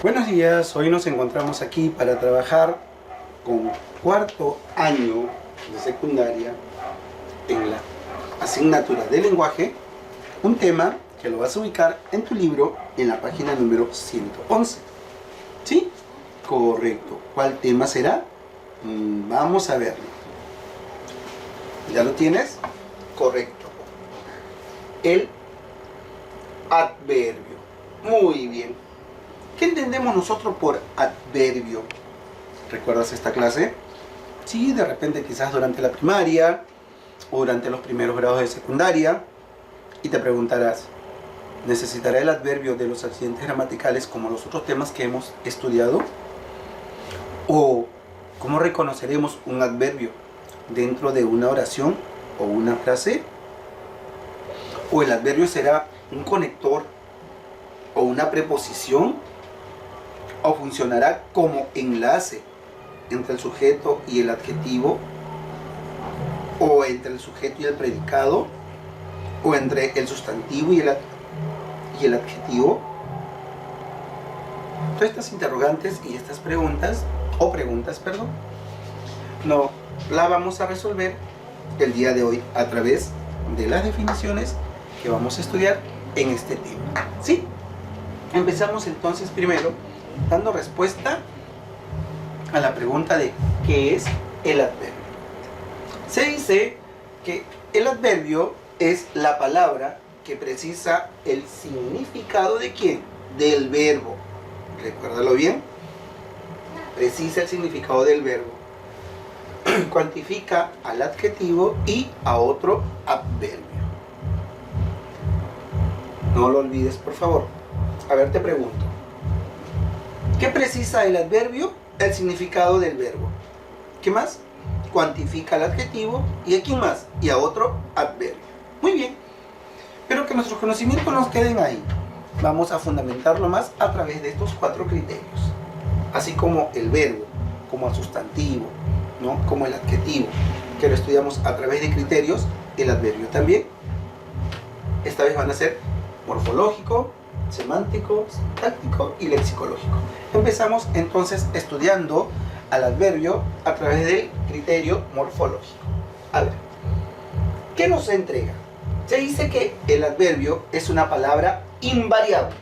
Buenos días, hoy nos encontramos aquí para trabajar con cuarto año de secundaria en la asignatura de lenguaje, un tema que lo vas a ubicar en tu libro en la página número 111. ¿Sí? Correcto. ¿Cuál tema será? Vamos a verlo. ¿Ya lo tienes? Correcto. El adverbio. Muy bien. ¿Qué entendemos nosotros por adverbio? ¿Recuerdas esta clase? Sí, de repente quizás durante la primaria o durante los primeros grados de secundaria, y te preguntarás, ¿necesitará el adverbio de los accidentes gramaticales como los otros temas que hemos estudiado? ¿O cómo reconoceremos un adverbio dentro de una oración o una frase? ¿O el adverbio será un conector o una preposición? ¿O funcionará como enlace entre el sujeto y el adjetivo? ¿O entre el sujeto y el predicado? ¿O entre el sustantivo y el adjetivo? Todas estas interrogantes y estas preguntas, no la vamos a resolver el día de hoy a través de las definiciones que vamos a estudiar en este tema. ¿Sí? Empezamos entonces primero dando respuesta a la pregunta de ¿qué es el adverbio? Se dice que el adverbio es la palabra que precisa el significado ¿de quién? Del verbo. Recuérdalo bien. Precisa el significado del verbo. Cuantifica al adjetivo y a otro adverbio. No lo olvides, por favor. A ver, te pregunto. ¿Qué precisa el adverbio? El significado del verbo. ¿Qué más? Cuantifica al adjetivo. ¿Y a quién más? Y a otro adverbio. Muy bien. Pero que nuestros conocimientos nos queden ahí. Vamos a fundamentarlo más a través de estos 4 criterios. Así como el verbo, como el sustantivo, ¿no? Como el adjetivo, que lo estudiamos a través de criterios, el adverbio también. Esta vez van a ser morfológico, semántico, sintáctico y lexicológico. Empezamos entonces estudiando al adverbio a través del criterio morfológico. A ver, ¿qué nos entrega? Se dice que el adverbio es una palabra invariable,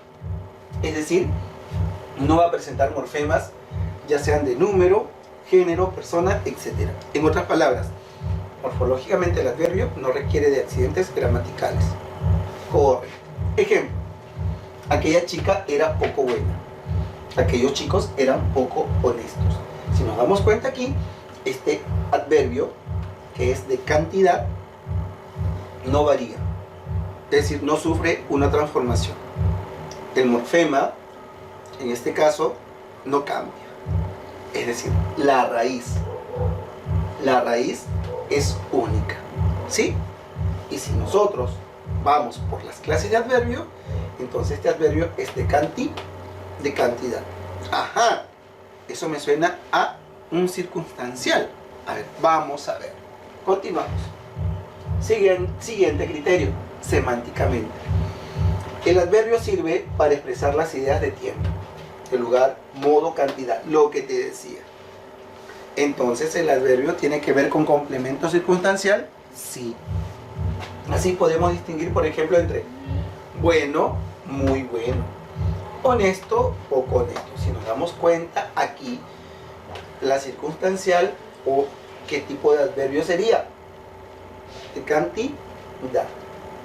es decir, no va a presentar morfemas, ya sean de número, género, persona, etc. En otras palabras, morfológicamente el adverbio no requiere de accidentes gramaticales. Correcto. Ejemplo, aquella chica era poco buena, aquellos chicos eran poco honestos. Si nos damos cuenta aquí, este adverbio, que es de cantidad, no varía, es decir, no sufre una transformación. El morfema, en este caso, no cambia, es decir, la raíz es única, ¿sí? Y si nosotros vamos por las clases de adverbio, entonces este adverbio es de cantidad. Ajá, eso me suena a un circunstancial. A ver, vamos a ver. Continuamos. Siguiente criterio, semánticamente. El adverbio sirve para expresar las ideas de tiempo, de lugar, modo, cantidad, lo que te decía. Entonces, ¿el adverbio tiene que ver con complemento circunstancial? Sí. Así podemos distinguir, por ejemplo, entre bueno, muy bueno, honesto, poco honesto. Si nos damos cuenta aquí, la circunstancial o qué tipo de adverbio sería. De cantidad.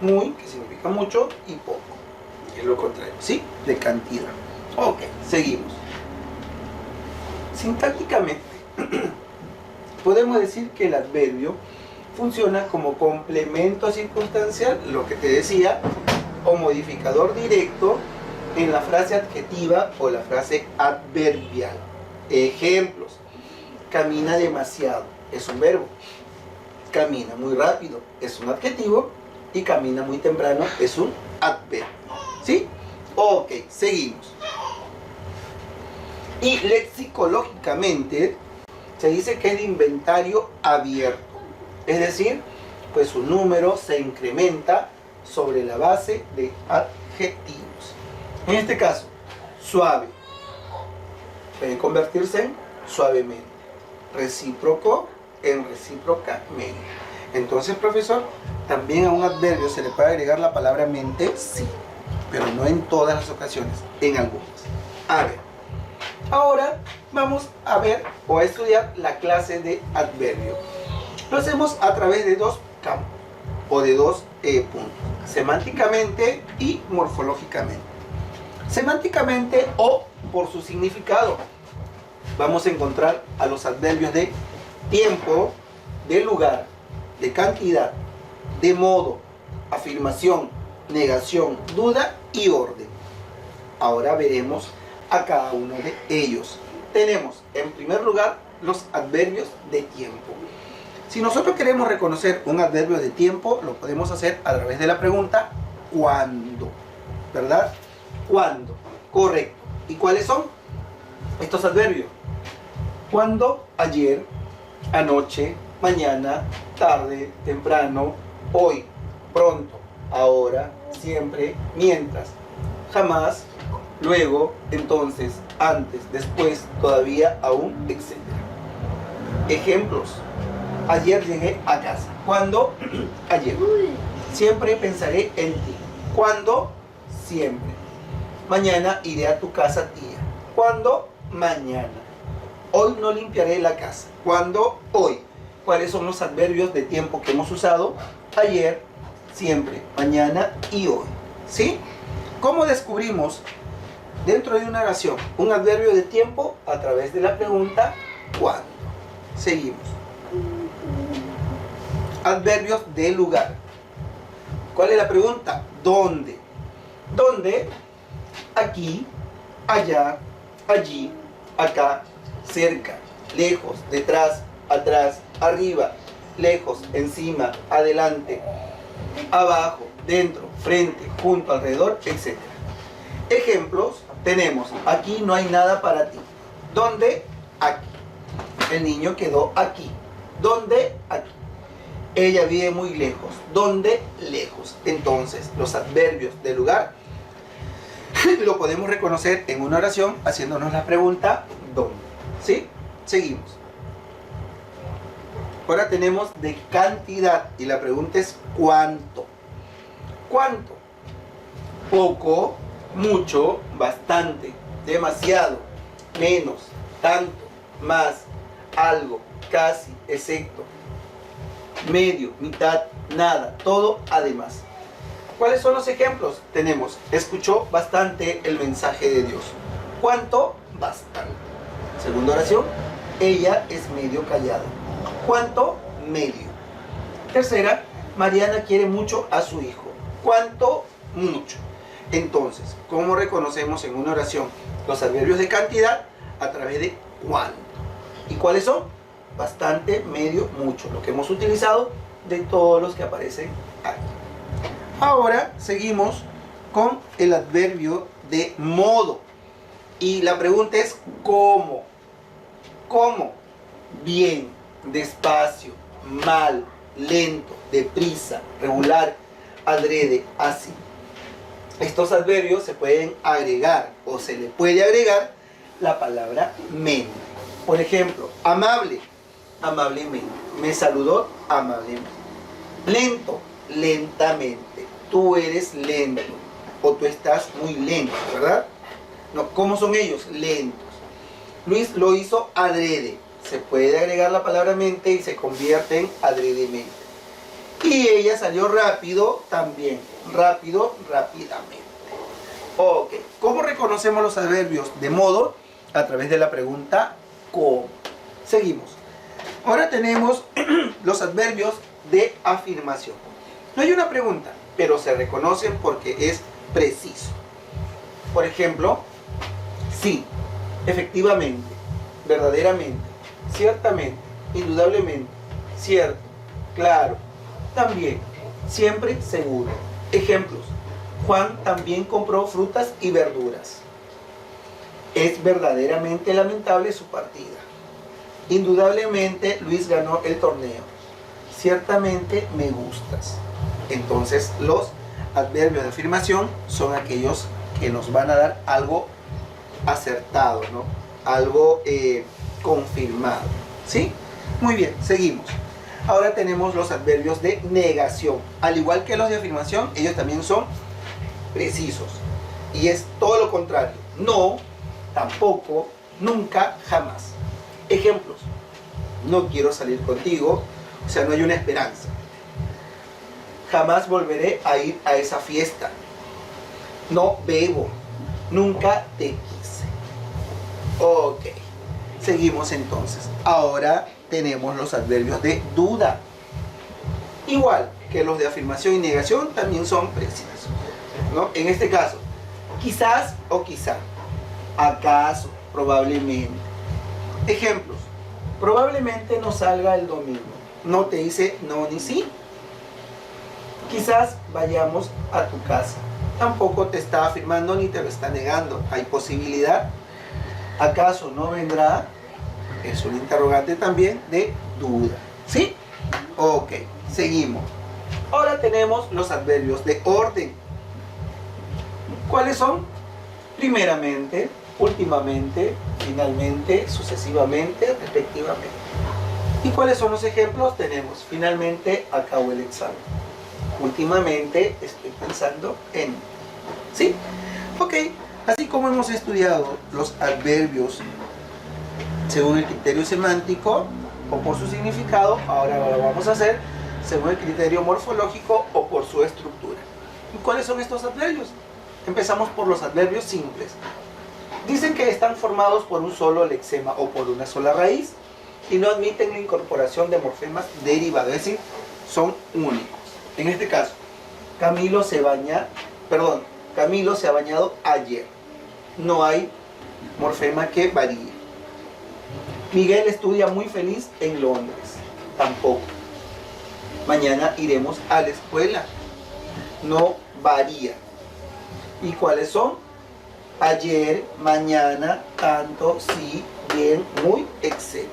Muy, que significa mucho, y poco, que es lo contrario, ¿sí? De cantidad. Ok, seguimos. Sintácticamente, podemos decir que el adverbio funciona como complemento circunstancial, lo que te decía, o modificador directo en la frase adjetiva o la frase adverbial. Ejemplos: camina demasiado, es un verbo. Camina muy rápido, es un adjetivo. Y camina muy temprano, es un adverbio. ¿Sí? Ok, seguimos. Y lexicológicamente se dice que es de inventario abierto. Es decir, pues su número se incrementa sobre la base de adjetivos. En este caso, suave, pueden convertirse en suavemente, recíproco en recíprocamente. Entonces, profesor, también a un adverbio se le puede agregar la palabra mente, sí, pero no en todas las ocasiones, en algunas. A ver, ahora vamos a ver o a estudiar la clase de adverbio. Lo hacemos a través de dos campos o de dos puntos, semánticamente y morfológicamente. Semánticamente o por su significado, vamos a encontrar a los adverbios de tiempo, de lugar, de cantidad, de modo, afirmación, negación, duda y orden. Ahora veremos a cada uno de ellos. Tenemos en primer lugar los adverbios de tiempo. Si nosotros queremos reconocer un adverbio de tiempo, lo podemos hacer a través de la pregunta ¿cuándo? ¿Verdad? ¿Cuándo? Correcto. ¿Y cuáles son estos adverbios? ¿Cuándo? Ayer, anoche, mañana, tarde, temprano, hoy, pronto, ahora, siempre, mientras, jamás, luego, entonces, antes, después, todavía, aún, etc. Ejemplos. Ayer llegué a casa. ¿Cuándo? Ayer. Siempre pensaré en ti. ¿Cuándo? Siempre. Mañana iré a tu casa, tía. ¿Cuándo? Mañana. Hoy no limpiaré la casa. ¿Cuándo? Hoy. ¿Cuáles son los adverbios de tiempo que hemos usado? Ayer, siempre, mañana y hoy. ¿Sí? ¿Cómo descubrimos dentro de una oración un adverbio de tiempo? A través de la pregunta ¿cuándo? Seguimos. Adverbios de lugar. ¿Cuál es la pregunta? ¿Dónde? ¿Dónde? Aquí, allá, allí, acá, cerca, lejos, detrás, atrás, arriba, lejos, encima, adelante, abajo, dentro, frente, junto, alrededor, etc. Ejemplos tenemos: aquí no hay nada para ti. ¿Dónde? Aquí. El niño quedó aquí. ¿Dónde? Aquí. Ella vive muy lejos. ¿Dónde? Lejos. Entonces, los adverbios de lugar lo podemos reconocer en una oración haciéndonos la pregunta ¿dónde? ¿Sí? Seguimos. Ahora tenemos de cantidad y la pregunta es ¿cuánto? ¿Cuánto? Poco, mucho, bastante, demasiado, menos, tanto, más, algo, casi, excepto, medio, mitad, nada, todo, además. ¿Cuáles son los ejemplos? Tenemos, escuchó bastante el mensaje de Dios. ¿Cuánto? Bastante. Segunda oración, ella es medio callada. ¿Cuánto? Medio. Tercera, Mariana quiere mucho a su hijo. ¿Cuánto? Mucho. Entonces, ¿cómo reconocemos en una oración los adverbios de cantidad? A través de cuánto. ¿Y cuáles son? Bastante, medio, mucho. Lo que hemos utilizado de todos los que aparecen aquí. Ahora seguimos con el adverbio de modo. Y la pregunta es ¿cómo? ¿Cómo? Bien, despacio, mal, lento, deprisa, regular, adrede, así. Estos adverbios se pueden agregar o se le puede agregar la palabra mente. Por ejemplo, amable, amablemente. Me saludó amablemente. Lento, lentamente. Tú eres lento o tú estás muy lento, ¿verdad? No, ¿cómo son ellos? Lentos. Luis lo hizo adrede. Se puede agregar la palabra mente y se convierte en adredemente. Y ella salió rápido también. Rápido, rápidamente. Ok. ¿Cómo reconocemos los adverbios de modo? A través de la pregunta ¿cómo? Seguimos. Ahora tenemos los adverbios de afirmación. No hay una pregunta, pero se reconocen porque es preciso. Por ejemplo, sí, efectivamente, verdaderamente, ciertamente, indudablemente, cierto, claro, también, siempre, seguro. Ejemplos: Juan también compró frutas y verduras. Es verdaderamente lamentable su partida. Indudablemente Luis ganó el torneo. Ciertamente me gustas. Entonces los adverbios de afirmación son aquellos que nos van a dar algo acertado, ¿no? algo confirmado. ¿Sí? Muy bien, seguimos. Ahora tenemos los adverbios de negación. Al igual que los de afirmación, ellos también son precisos. Y es todo lo contrario. No, tampoco, nunca, jamás. Ejemplos. No quiero salir contigo, o sea, no hay una esperanza. Jamás volveré a ir a esa fiesta. No bebo, nunca te quise. Ok, seguimos entonces. Ahora tenemos los adverbios de duda. Igual que los de afirmación y negación, también son precisos, ¿no? En este caso, quizás o quizá, acaso, probablemente. Ejemplos. Probablemente no salga el domingo. No te dice no ni sí. Quizás vayamos a tu casa. Tampoco te está afirmando ni te lo está negando. Hay posibilidad. ¿Acaso no vendrá? Es un interrogante también de duda. ¿Sí? Ok, seguimos. Ahora tenemos los adverbios de orden. ¿Cuáles son? Primeramente, últimamente, finalmente, sucesivamente, respectivamente. ¿Y cuáles son los ejemplos? Tenemos, finalmente acabo el examen. Últimamente estoy pensando en... ¿Sí? Ok, así como hemos estudiado los adverbios según el criterio semántico o por su significado, ahora lo vamos a hacer según el criterio morfológico o por su estructura. ¿Y cuáles son estos adverbios? Empezamos por los adverbios simples. Dicen que están formados por un solo lexema o por una sola raíz y no admiten la incorporación de morfemas derivados, es decir, son únicos. En este caso, Camilo se ha bañado ayer. No hay morfema que varíe. Miguel estudia muy feliz en Londres. Tampoco. Mañana iremos a la escuela. No varía. ¿Y cuáles son? Ayer, mañana, tanto, sí, bien, muy, etc.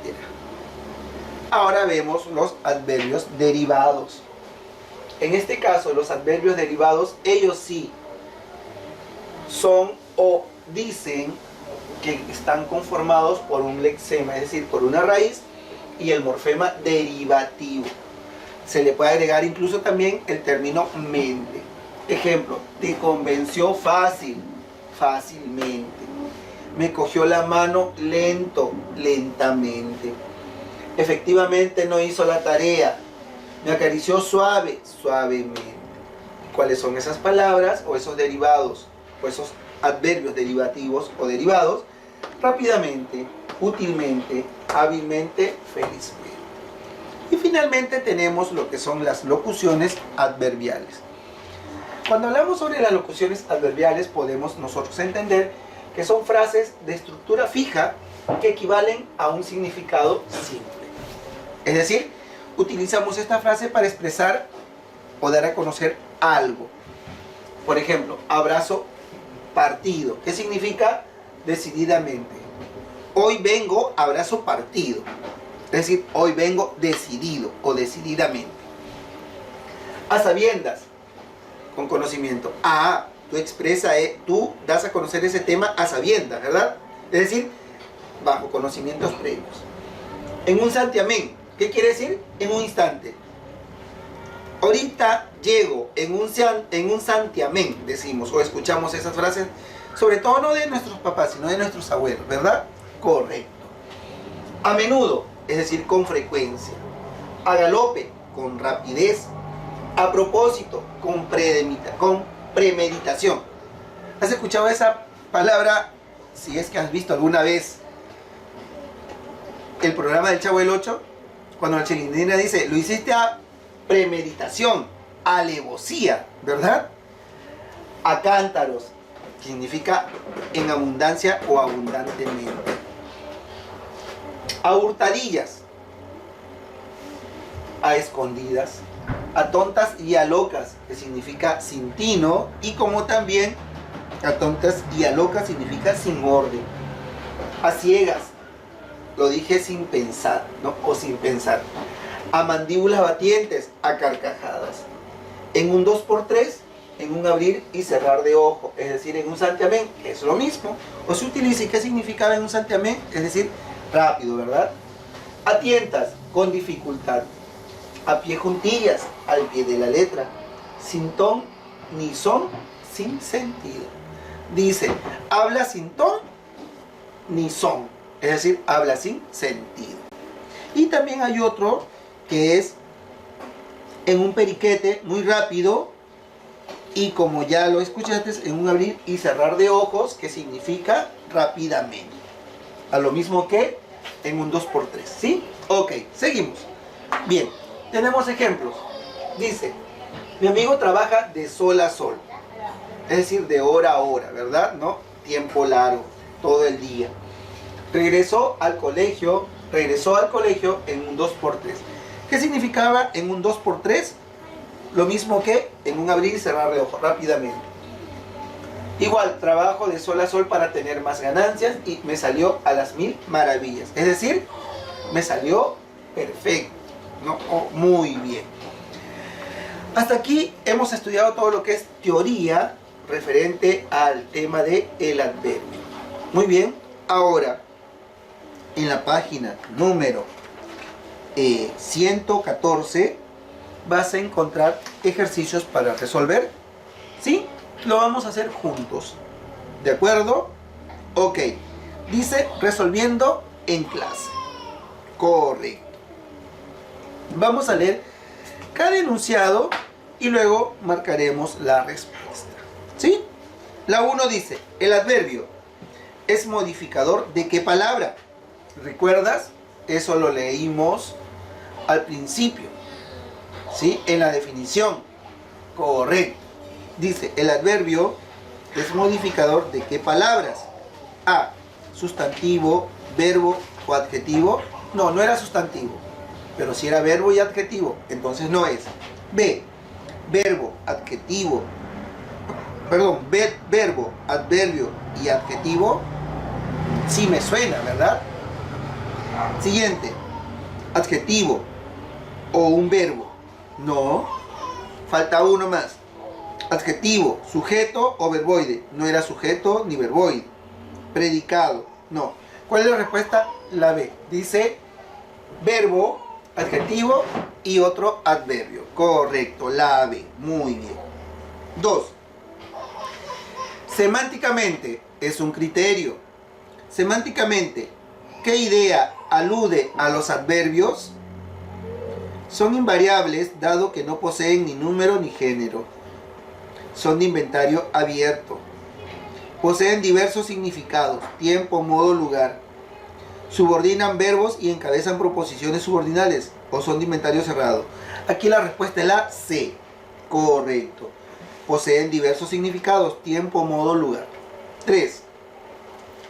Ahora vemos los adverbios derivados. En este caso, los adverbios derivados, ellos sí son o dicen que están conformados por un lexema, es decir, por una raíz y el morfema derivativo. Se le puede agregar incluso también el término mente. Ejemplo, te convenció fácil, fácilmente. Me cogió la mano lento, lentamente. Efectivamente no hizo la tarea. Me acarició suave, suavemente. ¿Cuáles son esas palabras o esos derivados o esos adverbios derivativos o derivados? Rápidamente, útilmente, hábilmente, felizmente. Y finalmente tenemos lo que son las locuciones adverbiales. Cuando hablamos sobre las locuciones adverbiales podemos nosotros entender que son frases de estructura fija que equivalen a un significado simple. Es decir, utilizamos esta frase para expresar o dar a conocer algo. Por ejemplo, abrazo partido. ¿Qué significa? Decididamente. Hoy vengo, abrazo partido. Es decir, hoy vengo decidido o decididamente. A sabiendas, con conocimiento. Tú das a conocer ese tema a sabiendas, ¿verdad? Es decir, bajo conocimientos previos. En un santiamén, ¿qué quiere decir? En un instante. Ahorita llego, en un santiamén, decimos, o escuchamos esas frases, sobre todo no de nuestros papás, sino de nuestros abuelos, ¿verdad? Correcto. A menudo, es decir, con frecuencia. A galope, con rapidez. A propósito, con premeditación. ¿Has escuchado esa palabra? Si es que has visto alguna vez el programa del Chavo del Ocho, cuando la Chilindrina dice, lo hiciste a premeditación, alevosía, ¿verdad? A cántaros, significa en abundancia o abundantemente. A hurtadillas, a escondidas. A tontas y a locas, que significa sin tino, y como también a tontas y a locas significa sin orden. A ciegas, lo dije sin pensar, ¿no? O sin pensar. A mandíbulas batientes, a carcajadas. En un 2x3, en un abrir y cerrar de ojo, es decir, en un santiamén, que es lo mismo. O se utiliza, ¿y qué significaba en un santiamén? Es decir, rápido, ¿verdad? A tientas, con dificultad. A pie juntillas, al pie de la letra. Sin ton ni son, sin sentido. Dice, habla sin ton ni son, es decir, habla sin sentido. Y también hay otro que es en un periquete, muy rápido, y como ya lo escuchaste, en un abrir y cerrar de ojos, que significa rápidamente. A lo mismo que en un 2x3, ¿sí? Ok, seguimos. Bien, tenemos ejemplos. Dice, mi amigo trabaja de sol a sol, es decir, de hora a hora, ¿verdad? ¿No? Tiempo largo, todo el día. Regresó al colegio en un 2x3. ¿Qué significaba en un 2x3? Lo mismo que en un abrir y cerrar de ojos, rápidamente. Igual, trabajo de sol a sol para tener más ganancias y me salió a las 1000 maravillas. Es decir, me salió perfecto, ¿no? Oh, muy bien. Hasta aquí hemos estudiado todo lo que es teoría referente al tema de el adverbio. Muy bien, ahora en la página número 114 vas a encontrar ejercicios para resolver. ¿Sí? Lo vamos a hacer juntos. ¿De acuerdo? Ok. Dice resolviendo en clase. Correcto. Vamos a leer cada enunciado y luego marcaremos la respuesta. ¿Sí? La 1 dice, el adverbio es modificador ¿de qué palabra? ¿Recuerdas? Eso lo leímos al principio, ¿sí? En la definición. Correcto. Dice, el adverbio es modificador ¿de qué palabras? A, sustantivo, verbo o adjetivo. No, no era sustantivo, pero si era verbo y adjetivo, entonces no es. B, verbo, adjetivo, verbo, adverbio y adjetivo. Sí me suena, ¿verdad? Siguiente, adjetivo o un verbo. No, falta uno más. Adjetivo, sujeto o verboide. No era sujeto ni verboide. Predicado, no. ¿Cuál es la respuesta? La B. Dice verbo, adjetivo y otro adverbio. Correcto, la B. Muy bien. 2. Semánticamente es un criterio. Semánticamente, ¿qué idea alude a los adverbios? Son invariables dado que no poseen ni número ni género. Son de inventario abierto. Poseen diversos significados, tiempo, modo, lugar. Subordinan verbos y encabezan proposiciones subordinales o son de inventario cerrado. Aquí la respuesta es la C. Correcto. Poseen diversos significados, tiempo, modo, lugar. 3.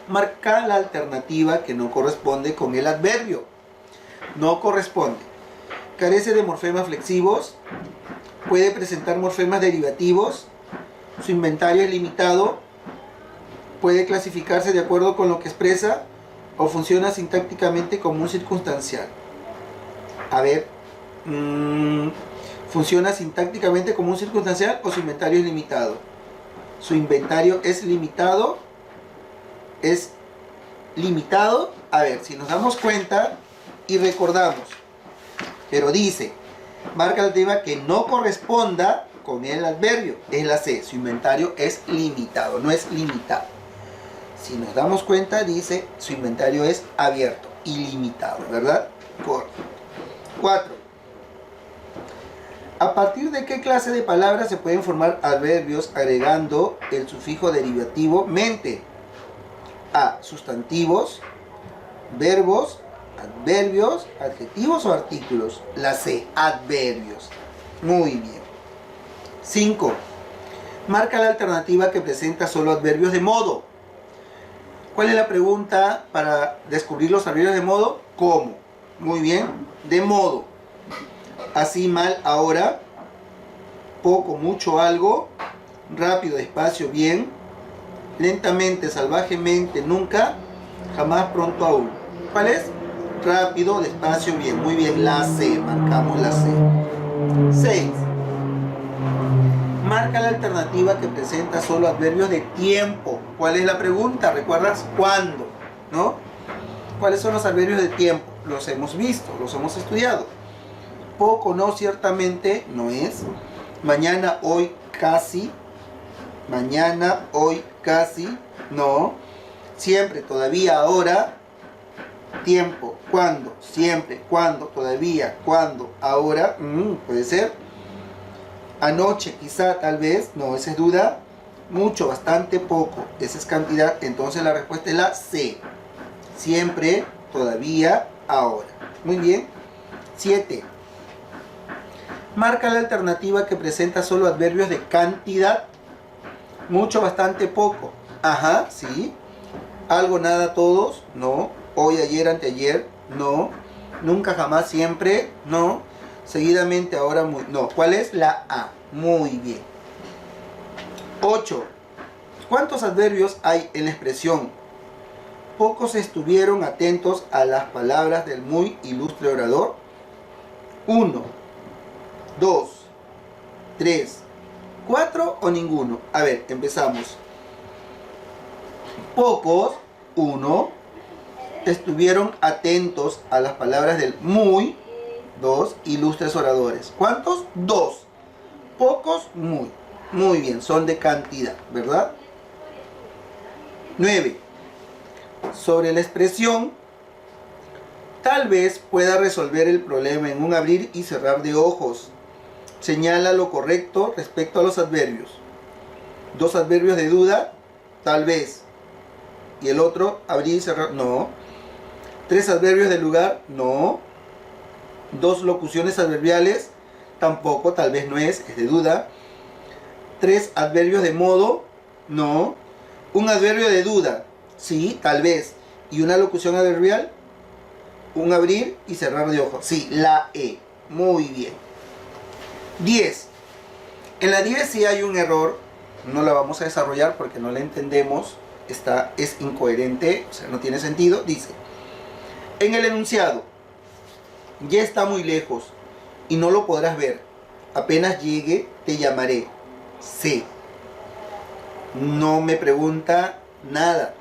Marca la alternativa que no corresponde con el adverbio. No corresponde. Carece de morfemas flexivos. Puede presentar morfemas derivativos. Su inventario es limitado. Puede clasificarse de acuerdo con lo que expresa o funciona sintácticamente como un circunstancial. A ver, ¿funciona sintácticamente como un circunstancial o su inventario es limitado? Su inventario es limitado. Es limitado. A ver, si nos damos cuenta y recordamos, pero dice, marca la alternativa que no corresponda con el adverbio. Es la C, su inventario es limitado, no es limitado. Si nos damos cuenta, dice, su inventario es abierto, ilimitado, ¿verdad? Correcto. 4. ¿A partir de qué clase de palabras se pueden formar adverbios agregando el sufijo derivativo mente? A, sustantivos, verbos, adverbios, adjetivos o artículos. La C, adverbios. Muy bien. 5. Marca la alternativa que presenta solo adverbios de modo. ¿Cuál es la pregunta para descubrir los adverbios de modo? ¿Cómo? Muy bien. De modo. Así, mal, ahora. Poco, mucho, algo. Rápido, despacio, bien. Lentamente, salvajemente, nunca. Jamás, pronto, aún. ¿Cuál es? Rápido, despacio, bien. Muy bien, la C. Marcamos la C. 6. Marca la alternativa que presenta solo adverbios de tiempo. ¿Cuál es la pregunta? ¿Recuerdas cuándo? ¿No? ¿Cuáles son los adverbios de tiempo? Los hemos visto, los hemos estudiado. Poco, no, ciertamente, no es. Mañana, hoy, casi. Mañana, hoy, casi, no. Siempre, todavía, ahora. Tiempo, cuándo, siempre, cuándo, todavía, cuándo, ahora, puede ser. Anoche, quizá, tal vez, no, esa es duda. Mucho, bastante, poco, esa es cantidad. Entonces la respuesta es la C. Siempre, todavía, ahora. Muy bien. 7. Marca la alternativa que presenta solo adverbios de cantidad. Mucho, bastante, poco. Ajá, sí. Algo, nada, todos, no. Hoy, ayer, anteayer, no. Nunca, jamás, siempre, no. Seguidamente, ahora, muy, no. ¿Cuál es? La A. Muy bien. 8. ¿Cuántos adverbios hay en la expresión? Pocos estuvieron atentos a las palabras del muy ilustre orador. 1, 2, 3, 4 o ninguno. A ver, empezamos. Pocos, 1, estuvieron atentos a las palabras del muy, 2, ilustres oradores. ¿Cuántos? 2. Pocos, muy. Muy bien, son de cantidad, ¿verdad? 9. Sobre la expresión, tal vez pueda resolver el problema en un abrir y cerrar de ojos. Señala lo correcto respecto a los adverbios. 2 adverbios de duda, tal vez. Y el otro, abrir y cerrar, no. 3 adverbios de lugar, no. 2 locuciones adverbiales, tampoco, tal vez no es de duda. 3 adverbios de modo, no. Un adverbio de duda, sí, tal vez. Y una locución adverbial, un abrir y cerrar de ojos. Sí, la E. Muy bien. 10. En la 10 sí hay un error. No la vamos a desarrollar porque no la entendemos. Es incoherente, o sea, no tiene sentido. Dice, en el enunciado, ya está muy lejos y no lo podrás ver. Apenas llegue, te llamaré. C. No me pregunta nada.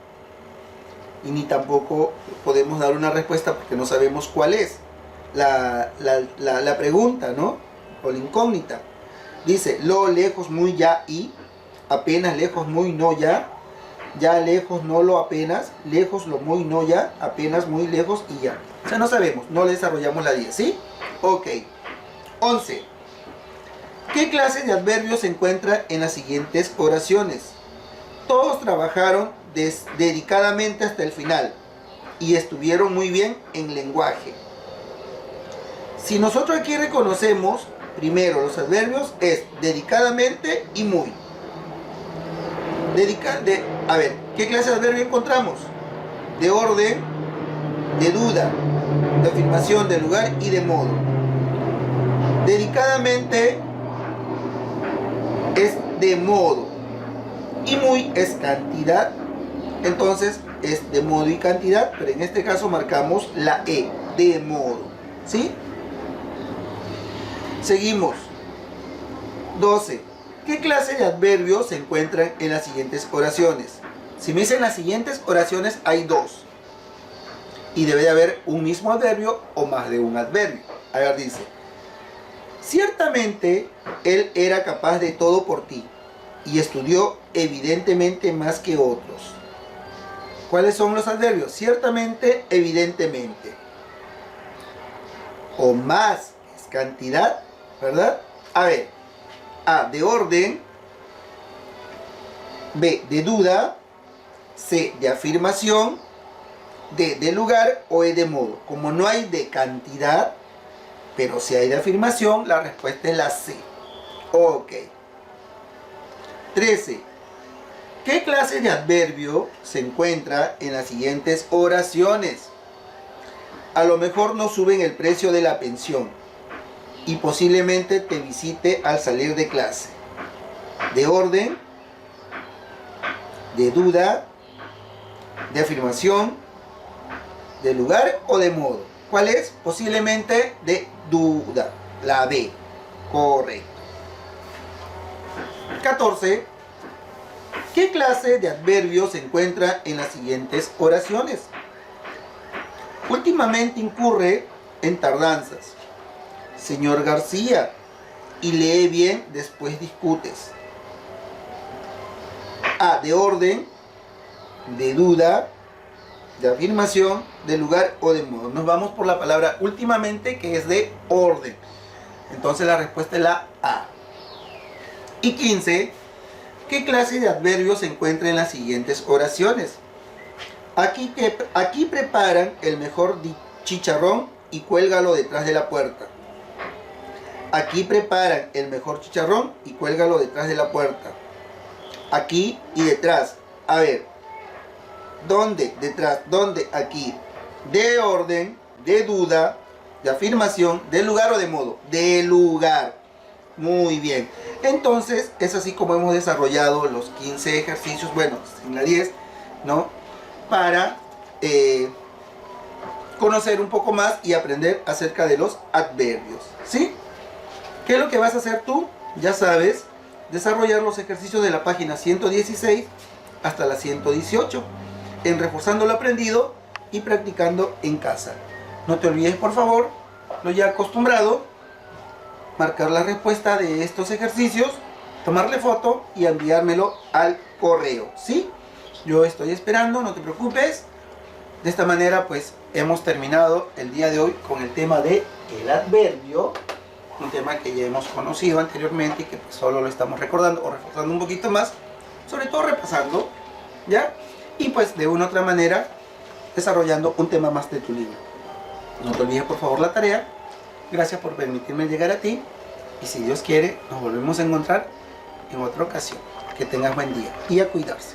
Y ni tampoco podemos dar una respuesta porque no sabemos cuál es la pregunta, ¿no? O la incógnita. Dice, lo, lejos, muy, ya, y. Apenas, lejos, muy, no, ya. Ya, lejos, no, lo, apenas. Lejos, lo, muy, no, ya. Apenas, muy, lejos y ya. O sea, no sabemos, no le desarrollamos la 10, ¿sí? Ok. 11. ¿Qué clase de adverbios se encuentra en las siguientes oraciones? Todos trabajaron dedicadamente hasta el final y estuvieron muy bien en lenguaje. Si nosotros aquí reconocemos, primero los adverbios es dedicadamente y muy. A ver, ¿qué clase de adverbio encontramos? De orden, de duda, de afirmación, de lugar y de modo. Dedicadamente es de modo y muy es cantidad. Entonces es de modo y cantidad, pero en este caso marcamos la E, de modo, ¿sí? Seguimos. 12. ¿Qué clase de adverbios se encuentran en las siguientes oraciones? Si me dicen las siguientes oraciones hay 2. Y debe de haber un mismo adverbio o más de un adverbio. A ver, dice, ciertamente él era capaz de todo por ti y estudió evidentemente más que otros. ¿Cuáles son los adverbios? Ciertamente, evidentemente. O más es cantidad, ¿verdad? A ver, A, de orden. B, de duda. C, de afirmación. D, de lugar. O E, de modo. Como no hay de cantidad, pero si hay de afirmación, la respuesta es la C. Ok. 13. ¿Qué clase de adverbio se encuentra en las siguientes oraciones? A lo mejor no suben el precio de la pensión y posiblemente te visite al salir de clase. De orden, de duda, de afirmación, de lugar o de modo. ¿Cuál es? Posiblemente de duda. La B. Correcto. 14. ¿Qué clase de adverbio se encuentra en las siguientes oraciones? Últimamente incurre en tardanzas. Señor García, y lee bien, después discutes. A, de orden, de duda, de afirmación, de lugar o de modo. Nos vamos por la palabra últimamente, que es de orden. Entonces la respuesta es la A. Y 15. ¿Qué clase de adverbio se encuentra en las siguientes oraciones? Aquí preparan el mejor chicharrón y cuélgalo detrás de la puerta. Aquí preparan el mejor chicharrón y cuélgalo detrás de la puerta. Aquí y detrás. A ver, ¿dónde? Detrás, ¿dónde? Aquí. De orden, de duda, de afirmación, de lugar o de modo. De lugar. Muy bien. Entonces, es así como hemos desarrollado los 15 ejercicios, bueno, en la 10, ¿no? Para conocer un poco más y aprender acerca de los adverbios, ¿sí? ¿Qué es lo que vas a hacer tú? Ya sabes, desarrollar los ejercicios de la página 116 hasta la 118, en reforzando lo aprendido y practicando en casa. No te olvides, por favor, lo ya acostumbrado, marcar la respuesta de estos ejercicios, tomarle foto y enviármelo al correo, ¿sí? Yo estoy esperando, no te preocupes. De esta manera, pues, hemos terminado el día de hoy con el tema de el adverbio, un tema que ya hemos conocido anteriormente y que pues, solo lo estamos recordando o reforzando un poquito más, sobre todo repasando, ¿ya? Y pues, de una u otra manera, desarrollando un tema más de tu libro. No te olvides, por favor, la tarea. Gracias por permitirme llegar a ti. Y si Dios quiere, nos volvemos a encontrar en otra ocasión. Que tengas buen día y a cuidarse.